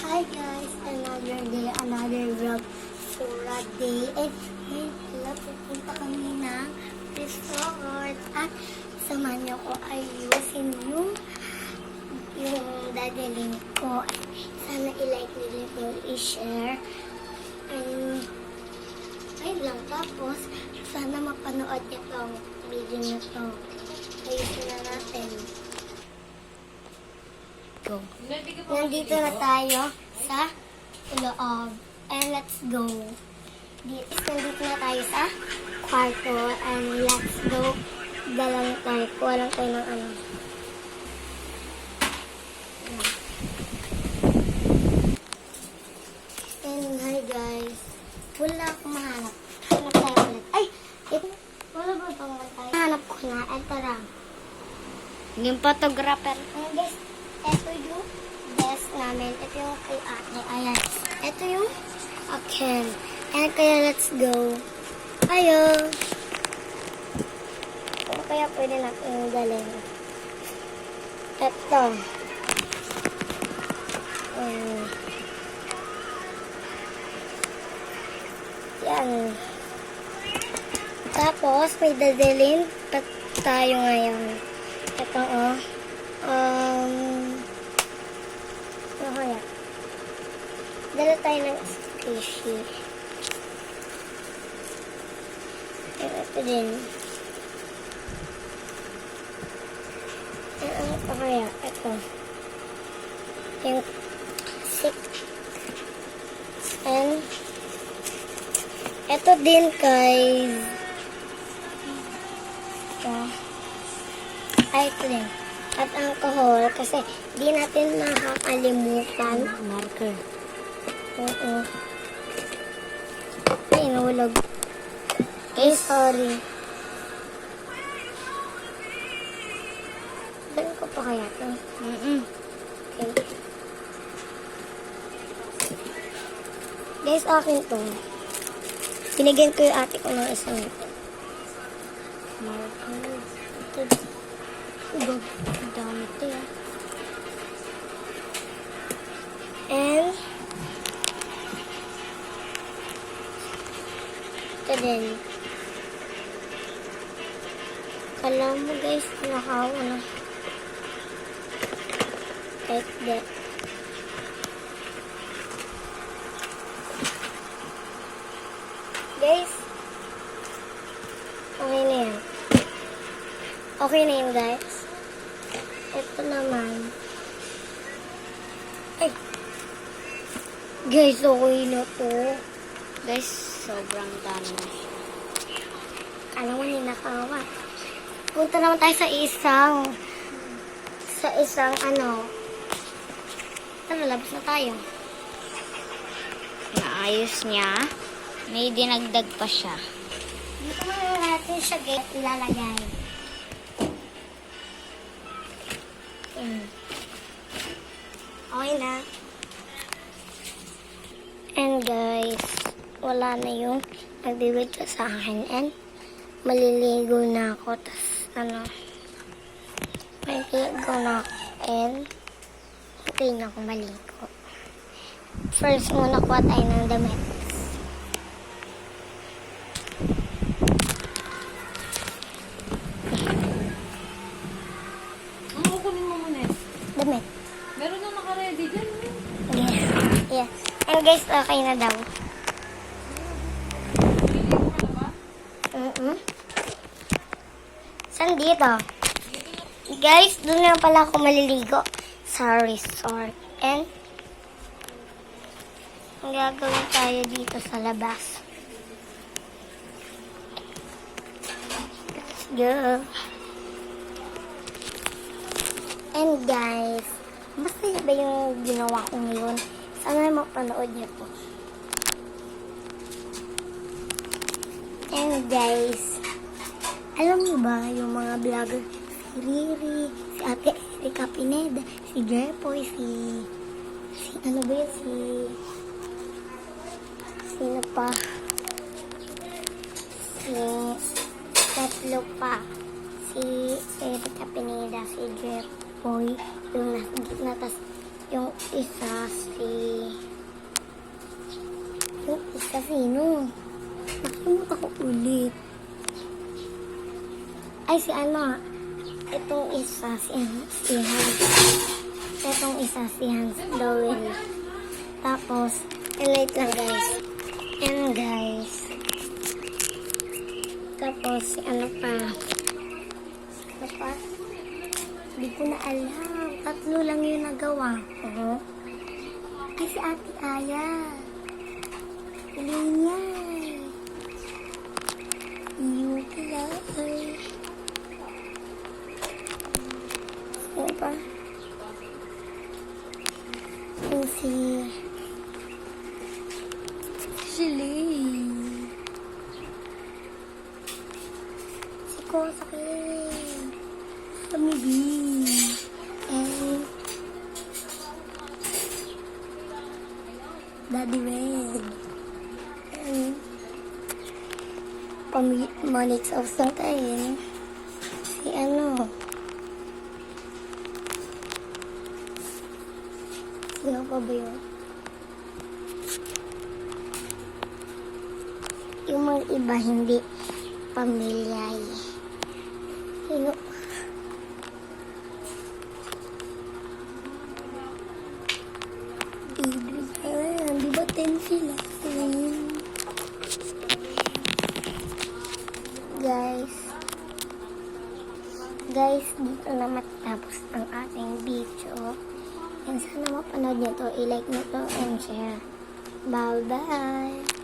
Hi guys, another day, another vlog. Sura day. And ngayon pala pupunta kami ng resort. At samahan niyo ko ayusin yung dadalhin ko. Sana i-like nyo din, i-share. And ayun lang. Tapos, sana mapanood niyo tong video na to. Ayusin na natin. Go. Nandito na tayo sa loob. And let's go. Nandito na tayo sa kwarto. And let's go. Dalang tayo. Kuha lang tayo ng ano. And hi guys. Wala akong mahanap. Hanap tayo ulit. Ay! Ito. Wala ba bang tayo? Hanap ko na. Ito lang. Yung photographer. And guys, ito yung desk namin. Ito yung kay ate. Ayan. Ito yung akin. And kaya let's go. Ayaw. Ano kaya pwede natin galing? Ito. Yan. Tapos, may dadalhin pa tayo ngayon. Ito, oh. Ano kaya? Dala tayo ng squishy. Ito din. Ano pa kaya? Ito. Yung six. And ito din guys. Ito. Ay, ito din. At alcohol kasi di natin makakalimutan. Marker. Oo. Ay, nahulog. Ay, sorry. Saan ko pa kaya ito? Okay. Guys, akin to. Binigyan ko yung ate ko ng isang ito. Marker. Ito. Ubag. Ang dami ito ya. And ito din. Kala mo guys, nakawa na. Like that. Guys, okay na yan. Okay na yun guys. Ito naman. Ay! Guys, okay na to. Guys, sobrang dami na. Kala mo ninakawa. Punta naman tayo sa isang ano. Labas na tayo. Naayos niya. May dinagdag pa siya. Dito muna natin siya gate ilalagay. Okay na. And guys, wala na yung nagbibidyo sa akin. And maliligo na ako. Tapos ano, maliligo na ako. And okay na ako maligo. First muna kuha tayo ng damit. Ano kukunin mo muna? Damit. Meron na naka-ready dyan. Yes. Yes. And guys, okay na daw. Saan dito? Guys, doon na pala ako maliligo sa resort. And ang gagawin tayo dito sa labas. Let's go. And guys, masaya ba yung ginawa ko ngayon? Sana mapanood niyo po. And guys, alam mo ba yung mga vlogger, si Riri, si Ate Erika Pineda, si Jepoy, si ano ba yun, sino pa? Si tatlo pa. Si Erika Pineda, si Jepoy, yung nasa gitna, tas yung isa Yung isa sino? Nakalimutan ko ulit. Ay, si ano? Itong isa, si Hans. Itong isa, si Hans Dowell. Tapos, wait lang guys. And guys. Tapos, si ano pa? Ano pa? Hindi ko na alam. 3 lang yung nagawa ko. Ay, si Ate Aya. Ganyan. Yung kilay. Ano pa? Yung si Shiley. Si Kosaki. Kami B. And Daddy Red. And Monix of Santayin. Si ano? Sino pa ba yun? Yung mga iba hindi pamilya eh. Sino? Adrian. Di ba 10 sila? Guys, dito na matapos ang ating video. And sana mapanood nyo to, i-like nyo to and share. Bye-bye!